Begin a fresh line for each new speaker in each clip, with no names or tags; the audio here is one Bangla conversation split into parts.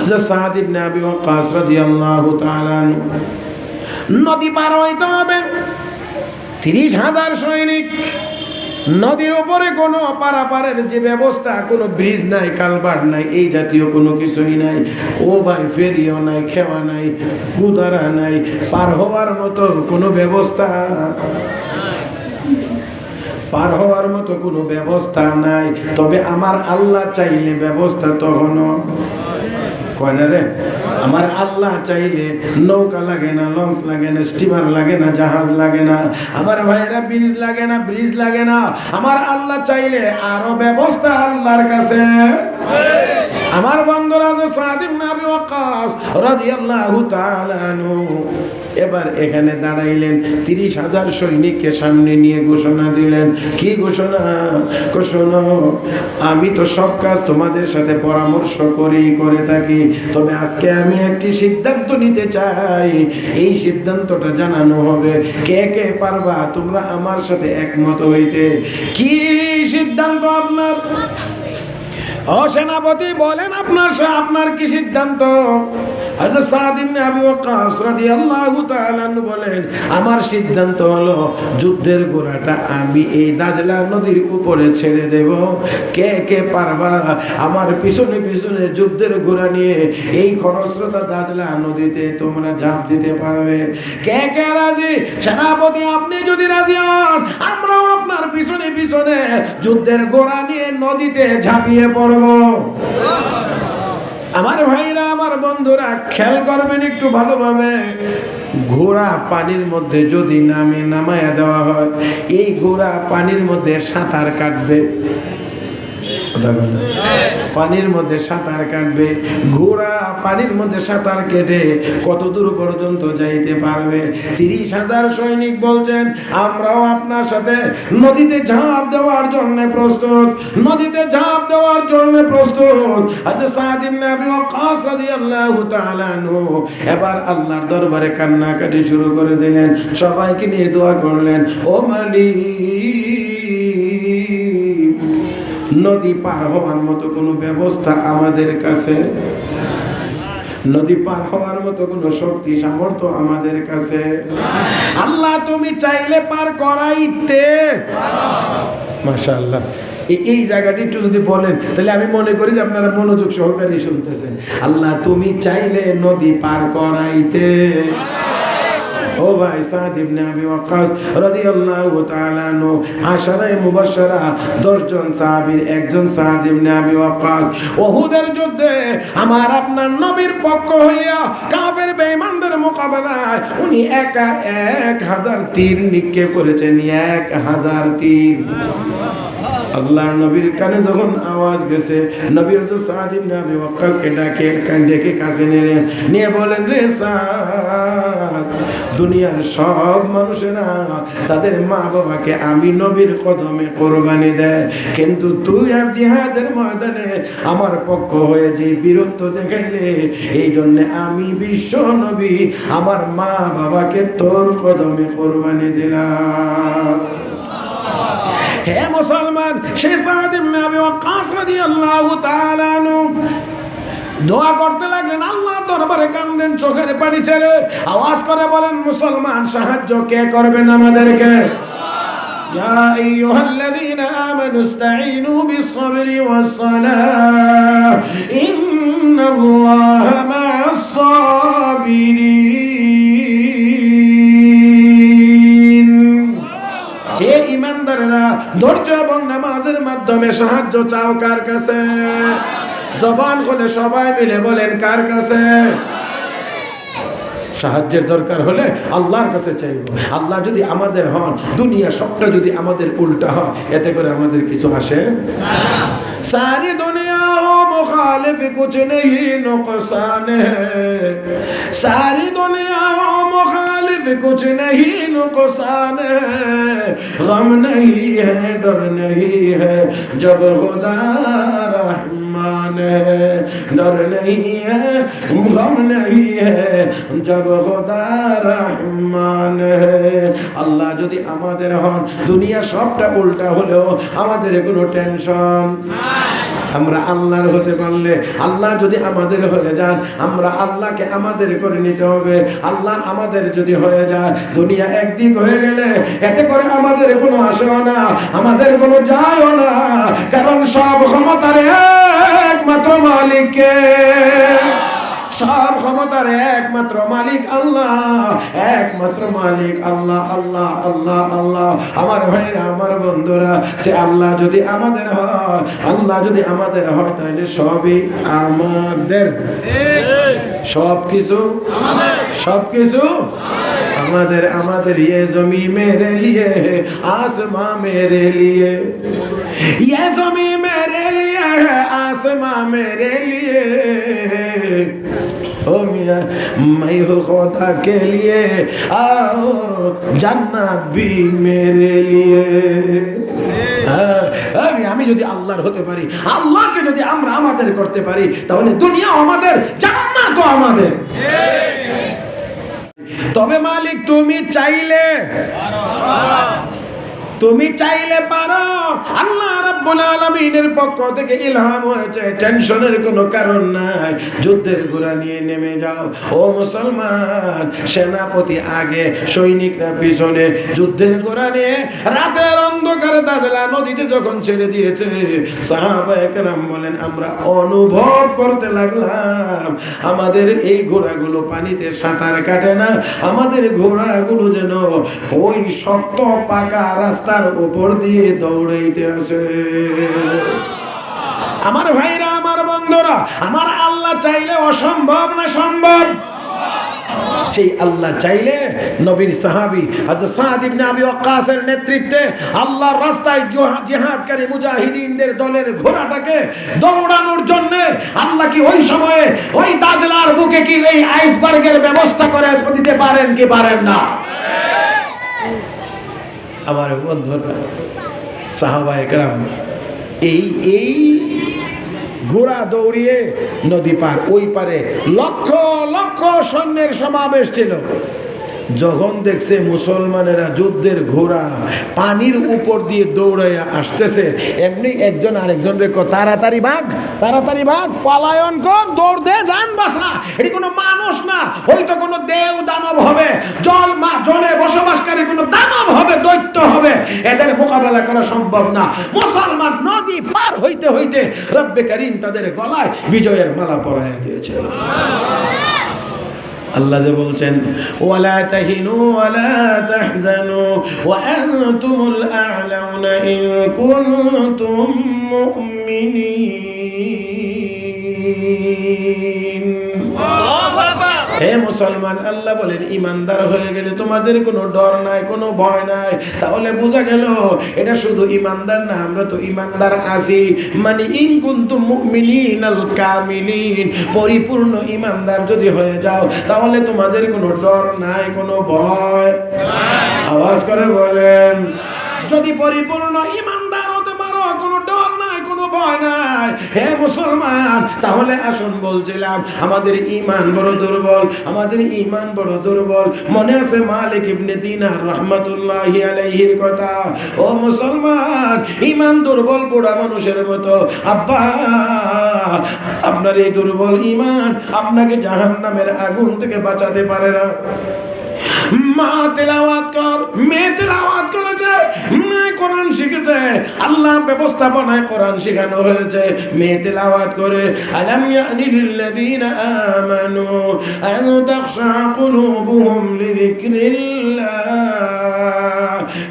হযরত সাদ ইবনে আবি ওয়াক্কাস রাদিয়াল্লাহু তাআলা নদী পার হইতে হবে, 30,000 সৈনিক, নদীর উপরে কোনো পারাপারের যে ব্যবস্থা, কোনো ব্রিজ নাই, কালভার্ট নাই, এই জাতীয় কোনো কিছুই নাই। ও ভাই, ফেরিও নাই, খেওয়া নাই, কুদারা নাই, পার হওয়ার মতো কোনো ব্যবস্থা, পার হওয়ার মতো কোনো ব্যবস্থা নাই। তবে আমার আল্লাহ চাইলে ব্যবস্থা তখনও কয় না রে, আমার আল্লাহ চাইলে নৌকা লাগে না, লঞ্চ লাগে না, স্টিমার লাগে না, জাহাজ লাগে না, আমার ভাইয়েরা ব্রিজ লাগে না, ব্রিজ লাগে না। আমার আল্লাহ চাইলে আরো ব্যবস্থা আল্লাহর কাছে। আমার বন্ধুরা, যে সাদ ইবনে আবি ওয়াক্কাস রাদিয়াল্লাহু তাআলা আনহু এবার এখানে দাঁড়াইলেন, 30,000 সৈনিককে সামনে নিয়ে ঘোষণা দিলেন। কি ঘোষণা? ঘোষণা, আমি তো সব কাজ তোমাদের সাথে পরামর্শ করেই করে থাকি, তবে আজকে আমি একটি সিদ্ধান্ত নিতে চাই। এই সিদ্ধান্তটা জানানো হবে, কে কে পারবা তোমরা আমার সাথে একমত হইতে। কি সিদ্ধান্ত আপনার? ও সেনাপতি, বলেন আপনার কি সিদ্ধান্ত? হযরত সাদ ইবনে আবি ওয়াক্কাস রাদিয়াল্লাহু তাআলা আনহু বলেন, আমার সিদ্ধান্ত হলো যুদ্ধের ঘোড়াটা আমি এই দাজলা নদীর উপরে ছেড়ে দেব। কে কে পারবা আমার পিছনে পিছনে যুদ্ধের ঘোড়া নিয়ে এই খরস্রোতা দাজলা নদীতে তোমরা ঝাঁপ দিতে পারবে? কে কে রাজি? সেনাপতি, আপনি যদি রাজি হন, আমরাও আপনার পিছনে পিছনে যুদ্ধের ঘোড়া নিয়ে নদীতে ঝাঁপিয়ে পড়ব। আমার ভাইরা, আমার বন্ধুরা, খেয়াল করবেন একটু ভালোভাবে। ঘোড়া পানির মধ্যে যদি নামায়া দেওয়া হয়, এই ঘোড়া পানির মধ্যে সাঁতার কাটবে, পানির মধ্যে সাঁতার কাটবে। ঘোড়া পানির মধ্যে সাঁতার কেটে কত দূর পর্যন্ত যাইতে পারবে? 30,000 সৈনিক বলছেন, আমরাও আপনার সাথে নদীতে ঝাঁপ দেওয়ার জন্য প্রস্তুত, নদীতে ঝাঁপ দেওয়ার জন্য প্রস্তুত। হযরত সাদ ইবনে আবি ওয়াক্কাস রাদিয়াল্লাহু তাআলা আনহু এবার আল্লাহর দরবারে কান্নাকাটি শুরু করে দিলেন, সবাইকে নিয়ে দোয়া করলেন, ও মালিক, নদী পার হওয়ার মতো কোনো ব্যবস্থা আমাদের কাছে, নদী পার হওয়ার মতো কোনো শক্তি সামর্থ্য আমাদের কাছে। আল্লাহ, তুমি চাইলে পার করাইতে। মাশাআল্লাহ, এই জায়গাটি একটু যদি বলেন তাহলে আমি মনে করি যে আপনারা মনোযোগ সহকারে শুনতেছেন। আল্লাহ, তুমি চাইলে নদী পার করাইতে। ও ভাই, সাদ ইবনে আবি ওয়াক্কাস রাদিয়াল্লাহু তাআলা আনহু আশারায়ে মুবাশশারা 10 জন সাহাবীর একজন সাদ ইবনে আবি ওয়াক্কাস উহুদের যুদ্ধে আমার আপনার নবীর পক্ষ হইয়া কাফের বেঈমানদের মোকাবেলায় উনি একা 1000 তীর নিক্ষেপ করেছেন। 1000 তীর। আল্লাহর নবীর কানে যখন আওয়াজ গেছে, নবী হযরত সাদ ইবনে আবি ওয়াক্কাসকে ডেকে কাছে নিলেন, নিয়ে বলেন, রে সাদ, দুনিয়ার সব মানুষেরা তাদের মা বাবাকে আমি নবীর কদমে কোরবানি দেয়, কিন্তু তুই আর জিহাদের ময়দানে আমার পক্ষ হয়ে যে বীরত্ব দেখাইলে, এই জন্য আমি বিশ্ব নবী আমার মা বাবাকে তোর কদমে কোরবানি দিলাম। হে মুসলমান, সে সাদ ইবনে আবি ওয়াক্কাস রাদিয়াল্লাহু তাআলা আনহু দোয়া করতে লাগলেন, আল্লাহর দরবারে কান্দেন, চোখের পানি ছেড়ে আওয়াজ করে বলেন, মুসলমান, সাহায্য কে করবেন আমাদেরকে? ইয়া আইয়ুহাল্লাযীনা আমানু ইসতাঈনু বিস-সাবরি ওয়াস-সালাহ ইন্নাল্লাহা মা'আস-সাবিরিন। হে ঈমানদাররা, ধৈর্য এবং নামাজের মাধ্যমে সাহায্য চাও কার কাছে? জবান খুলে সবাই মিলে বলেন, কার কাছে? সাহায্যের দরকার হলে আল্লাহর কাছে চাইব। আল্লাহ যদি আমাদের হন, দুনিয়া সবটা যদি আমাদের উল্টা হয়, এতে করে আমাদের কিছু আসে না। সারি দুনিয়া হো মুখালিফ কুছ নেহি নুকসান হ্যায়, সারি দুনিয়া হো মুখালিফ কুছ নেহি নুকসান হ্যায়, গম নেহি হ্যায় ডর নেহি হ্যায় জব খুদা रहमान है, डर नहीं है गम नहीं है जब खुदा रहमान है। আল্লাহ যদি আমাদের হন, দুনিয়া সবটা উল্টা হলেও আমাদের কোনো টেনশন নাই। আমরা আল্লাহর হতে পারলে, আল্লাহ যদি আমাদের হয়ে যান, আমরা আল্লাহকে আমাদের করে নিতে হবে। আল্লাহ আমাদের যদি হয়ে যায়, দুনিয়া একদিক হয়ে গেলে এতে করে আমাদের কোনো আসেও না, আমাদের কোনো যায়ও না, কারণ সব ক্ষমতার একমাত্র মালিককে, সব ক্ষমতার একমাত্র মালিক আল্লাহ, একমাত্র মালিক আল্লাহ। আল্লাহ আল্লাহ আল্লাহ। আমার ভাইরা, আমার বন্ধুরা, যে আল্লাহ যদি আমাদের হয়, আল্লাহ যদি আমাদের হয়, তাহলে সবই আমাদের, সবকিছু সবকিছু আমাদের। আমাদের ये ज़मीं मेरे लिए, आसमां मेरे लिए, ये ज़मीं मेरे लिए है, आसमां मेरे लिए, ओ मियां मैं हूँ खुदा के लिए और जन्नत भी मेरे लिए। আমি যদি আল্লাহর হতে পারি, আল্লাহকে যদি আমরা আমাদের করতে পারি, তাহলে দুনিয়া আমাদের, জান্নাতও আমাদের। তবে মালিক তুমি চাইলে, তুমি চাইলে পারো। আল্লাহ রাব্বুল আলামিনের পক্ষ থেকে ইলহাম হয়েছে, টেনশনের কোনো কারণ নাই, যুদ্ধের ঘোড়া নিয়ে নেমে যাও। ও মুসলমান, সেনাপতি আগে, সৈনিকরা পিছনে, যুদ্ধের ঘোড়া নিয়ে রাতের অন্ধকারে দাজলা নদীতে যখন ছেড়ে দিয়েছে, সাহাবায়ে কেরাম বলেন আমরা অনুভব করতে লাগলাম আমাদের এই ঘোড়াগুলো পানিতে সাঁতার কাটে না, আমাদের ঘোড়াগুলো যেন ওই শক্ত পাকা রাস্তা তার উপর দিয়ে দৌড়াইতে আসে। আমার ভাইরা, আমার বন্ধুরা, আমার আল্লাহ চাইলে অসম্ভব না সম্ভব? সেই আল্লাহ চাইলে নবীর সাহাবী হযরত সাদ ইবনে আবি ওয়াক্কাসের নেতৃত্বে আল্লাহর রাস্তায় জিহাদকারী মুজাহিদিনদের দলের ঘোড়াটাকে দৌড়ানোর জন্য আল্লাহ কি ওই সময়ে ওই দাজলার বুকে কি এই আইসবার্গের ব্যবস্থা করে দিতে পারেন কি পারেন না? আমার বন্ধুরা, সাহাবায়ে কেরাম এই ঘোড়া দৌড়িয়ে নদী পার, ওই পারে লক্ষ লক্ষ সৈন্যের সমাবেশ ছিল। যখন দেখছে মুসলমানেরা যুদ্ধের ঘোড়া পানির উপর দিয়ে দৌড়াইয়া আসতেছে, এমনি একজন আরেকজন রেখো তাড়াতাড়ি ভাগ, তাড়াতাড়ি ভাগ, পলায়ন কর, দৌড় দে, জান বাঁচা। এটি কোনো মানুষ না, হয়তো কোনো দেব দানব হবে, জলে বসবাসকারী কোনো দানব হবে, দৈত্য হবে, এদের মোকাবেলা করা সম্ভব না। মুসলমান নদী পার হইতে হইতে রব্বে কারীম তাদের গলায় বিজয়ের মালা পরাইয়া দিয়েছে। আল্লাহ যে বলছেন ওয়ালা তাহিনু ওয়ালা তাহজানু ওয়া আনতুমুল আ'লাউনা ইন কুনতুম মুমিনিন। হে মুসলমান, আল্লাহ বলেন ইমানদার হয়ে গেলে তোমাদের কোনো ডর নাই, কোনো ভয় নাই। তাহলে বোঝা গেল এটা শুধু ইমানদার না, আমরা তো ইমানদার আছি, মানে ইন কুনতুম মুমিনিনাল কামিলিন, পরিপূর্ণ ইমানদার যদি হয়ে যাও তাহলে তোমাদের কোনো ডর নাই, কোনো ভয়। আওয়াজ করে বলেন, যদি পরিপূর্ণ ইমানদার হতে পারো, কোনো ডর নাই, কোনো ভয় নাই। হে মুসলমান, তাহলে আসুন, বলছিলাম আমাদের ঈমান বড় দুর্বল, আমাদের ঈমান বড় দুর্বল। মনে আছে মালিক ইবনে দিনার রাহমাতুল্লাহি আলাইহির কথা? ও মুসলমান, ঈমান দুর্বল বুড়া মানুষের মতো। আব্বা, আপনার এই দুর্বল ঈমান আপনাকে জাহান্নামের আগুন থেকে বাঁচাতে পারে না। মা তেলাওয়াত কর, মেয়ে তেলাওয়াত করেছে, মেয়ে কোরআন শিখেছে, আল্লাহর ব্যবস্থাপনায় কোরআন শেখানো হয়েছে, মেয়ে তেলাওয়াত করে আলাম ইয়ানি লিল্লাযীনা আমানু আন তাখশা কুলুবুহুম লিযিকরিল্লাহ।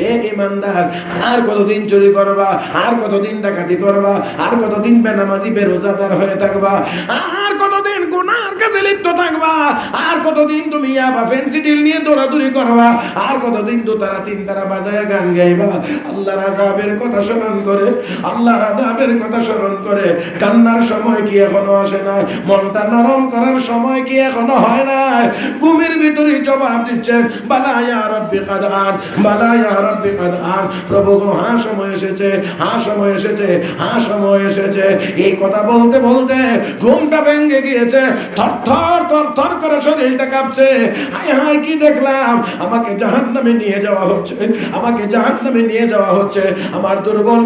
হে ঈমানদার, আর কতদিন চুরি করবা, আর কতদিন ডাকাতি করবা, আর কতদিন বেনামাজি বেরোজাদার হয়ে থাকবা, আর কতদিন গুনার কাজে লিপ্ত থাকবা, আর কতদিন তুমি ইয়াবা ফেন্সিডিল নিয়ে দৌড়াদৌড়ি করবা, আর কতদিন দোতারা তিন তারা বাজায় গান গাইবা। আল্লাহর আযাবের কথা স্মরণ করে, আল্লাহর আযাবের কথা স্মরণ করে কান্নার সময় কি এখনো আসে না? মনটা নরম করার সময় কি এখনো হয় না? ঘুমের ভিতরে জবাব দিচ্ছেন বালা ইয়া রাব্বি কাদ আন, বালা ইয়া রাব্বি কাদ আন। প্রভু গো, হ্যাঁ সময় এসেছে, হ্যাঁ সময় এসেছে, হ্যাঁ সময় এসেছে। এই কথা বলতে বলতে ঘুমটা ভেঙে গিয়েছে, থরথর থর থর থর করে শরীরটা কাঁপছে। হায় হায় কি দেখলাম, আমাকে জাহান্নামে নিয়ে যাওয়া হচ্ছে, আমাকে জাহান্নামে নিয়ে যাওয়া হচ্ছে। আমার দুর্বল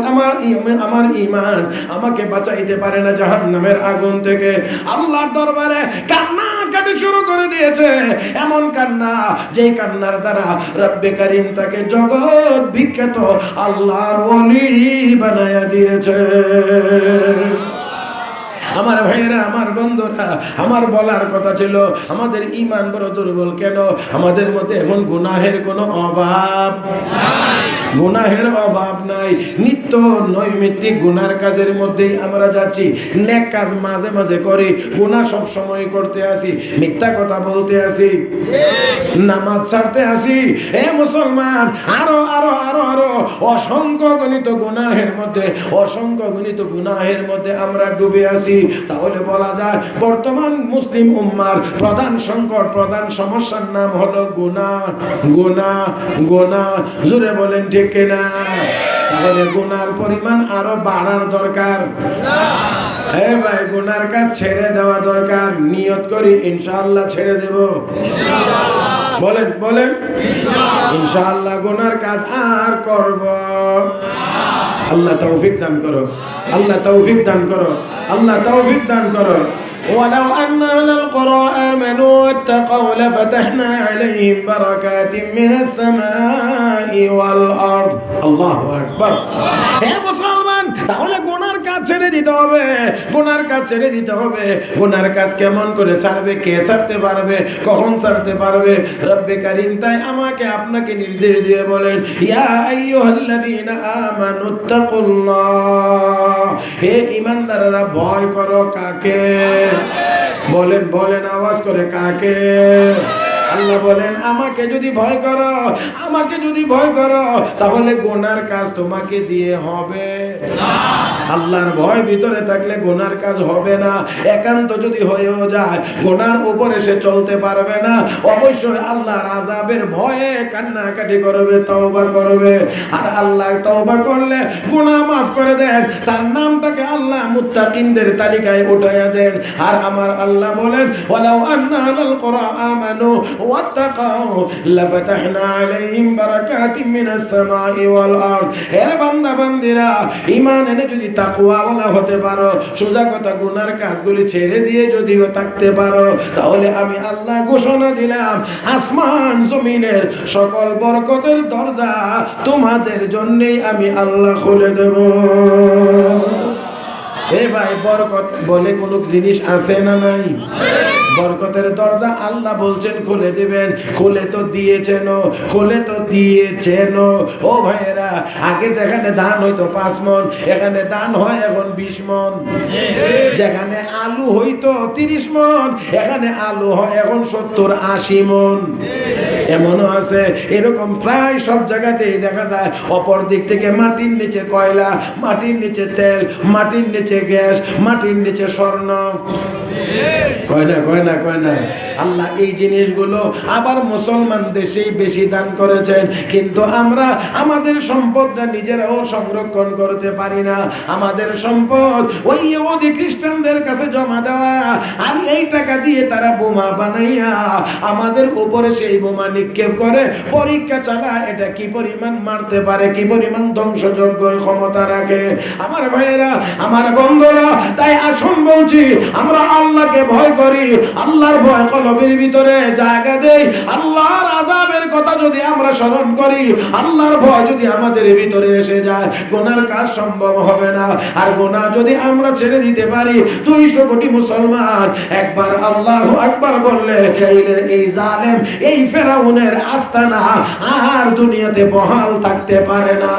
আমার ঈমান আমাকে বাঁচাইতে পারে না জাহান্নামের আগুন থেকে। আল্লাহর দরবারে কান্না কাটি শুরু করে দিয়েছে, এমন কান্না যেই কান্নার দ্বারা রব্বে কারীম তাকে জগৎ বিখ্যাত আল্লাহর ওলি বানায়া দিয়েছে। আমার ভাইয়েরা, আমার বন্ধুরা, আমার বলার কথা ছিল আমাদের ঈমান বড় দুর্বল কেন? আমাদের মধ্যে এখন গুনাহের কোনো অভাব নাই, গুনাহের অভাব নাই। নিত্য নৈমিত্তিক গুনার কাজের মধ্যেই আমরা যাচ্ছি। নেক কাজ মাঝে মাঝে করি, গুনাহ সব সময় করতে আসি, মিথ্যা কথা বলতে আসি, নামাজ ছাড়তে আসি। এ মুসলমান, আরো আরো আরো আরো অসংখ্য গণিত গুনাহের মধ্যে, অসংখ্য গণিত গুনাহের মধ্যে আমরা ডুবে আছি। তাহলে বলা যায় বর্তমান মুসলিম উম্মার প্রধান সংকট, প্রধান সমস্যার নাম হলো গুনাহ। গুনাহ গুনাহ, জোরে বলেন ঠিক কিনা? তাহলে গুনার পরিমাণ আরো বাড়ার দরকার। হ্যাঁ ভাই, গুনার কাজ ছেড়ে দেওয়া দরকার। নিয়ত করি ইনশাআল্লাহ ছেড়ে দেব। বলেন বলেন ইনশাআল্লাহ গুনার কাজ আর করব। আল্লাহ তৌফিক দান করো, আল্লাহ তৌফিক দান করো, আল্লাহ তৌফিক দান করো। ولو أن أهل القرى آمنوا واتقوا لفتحنا عليهم بركات من السماء والأرض. الله أكبر. হে মুসলমান, তাহলে গুনার কাজ ছেড়ে দিতে হবে, গুনার কাজ ছেড়ে দিতে হবে। গুনার কাজ কেমন করে ছাড়বে? কে ছাড়তে পারবে? কখন ছাড়তে পারবে? রব্বে কারীম তাই আমাকে আপনাকে নির্দেশ দিয়ে বলেন, ইয়া আইয়ুহাল্লাযীনা আমানুত্তাকুল্লাহ, হে ঈমানদাররা ভয় করো। কাকে? বলেন বলেন আওয়াজ করে, কাকে? আল্লাহ বলেন আমাকে যদি ভয় করো, আমাকে যদি ভয় করো, তাহলে গুনার কাজ তোমাকে দিয়ে হবে না। আল্লাহর ভয় ভিতরে থাকলে গুনার কাজ হবে না। একান্ত যদি হয়েও যায়, গুনার উপরে সে চলতে পারবে না। অবশ্যই আল্লাহর আযাবের ভয়ে কান্নাকাটি করবে, তওবা করবে। আর আল্লাহ তওবা করলে গুনাহ মাফ করে দেন, তার নামটাকে আল্লাহ মুত্তাকিনদের তালিকায় উঠাইয়া দেন। আর আমার আল্লাহ বলেন, ওয়ালাউ আন্না আহলাল কুরআ আমানু ওয়াত্তাকাউ লাফাতাহনা আলাইহিম বারাকাতিম মিনাস সামাই ওয়াল আরদ। এর বান্দা বান্দিরা, ঈমান এনে যদি তাকওয়াওয়ালা হতে পারো, সোজা কথা গুনার কাজগুলি ছেড়ে দিয়ে যদিও থাকতে পারো, তাহলে আমি আল্লাহ ঘোষণা দিলাম আসমান জমিনের সকল বরকতের দরজা তোমাদের জন্যই আমি আল্লাহ খুলে দেব। এ ভাই, বরকত বলে কোনো জিনিস আছে না নাই? বরকতের দরজা আল্লাহ বলছেন খুলে দিবেন। খুলে তো দিয়েছেন, খুলে তো দিয়েছেন। ও ভাইয়েরা, আগে যেখানে ধান হইতো 5 মণ, এখানে ধান হয় এখন 20 মণ। যেখানে আলু হইতো 30 মণ, এখানে আলু হয় এখন 70-80 মণ। এমনও আছে, এরকম প্রায় সব জায়গাতেই দেখা যায়। অপর দিক থেকে মাটির নিচে কয়লা, মাটির নিচে তেল, মাটির নিচে গ্যাস, মাটির নিচে স্বর্ণ। কয় না কয় না কয় না? আল্লাহ এই জিনিসগুলো আবার মুসলমান দেশেই বেশি দান করেছেন, কিন্তু আমরা আমাদের সম্পদটা নিজেরাও সংরক্ষণ করতে পারি না। আমাদের সম্পদ ওই ইহুদি খ্রিস্টানদের কাছে জমা দেওয়া, আর এই টাকা দিয়ে তারা বোমা বানাইয়া আমাদের উপরে সেই বোমা নিক্ষেপ করে পরীক্ষা চালায়, এটা কি পরিমাণ মারতে পারে, কি পরিমাণ ধ্বংসযজ্ঞের ক্ষমতা রাখে। আমার ভাইয়েরা, আমার বন্ধুরা, তাই আসুন বলছি, আমরা আল্লাহকে ভয় করি, আল্লাহর ভয় কলবের ভিতরে জায়গা দেই। আল্লাহর আযাবের কথা যদি আমরা স্মরণ করি, আল্লাহর ভয় যদি আমাদের ভিতরে এসে যায়, গুনার কাজ সম্ভব হবে না। আর গুনাহ যদি আমরা ছেড়ে দিতে পারি, 200 কোটি মুসলমান একবার আল্লাহু আকবার বললে এই জালেম, এই ফেরাউনের আস্তানা আর দুনিয়াতে বহাল থাকতে পারে না।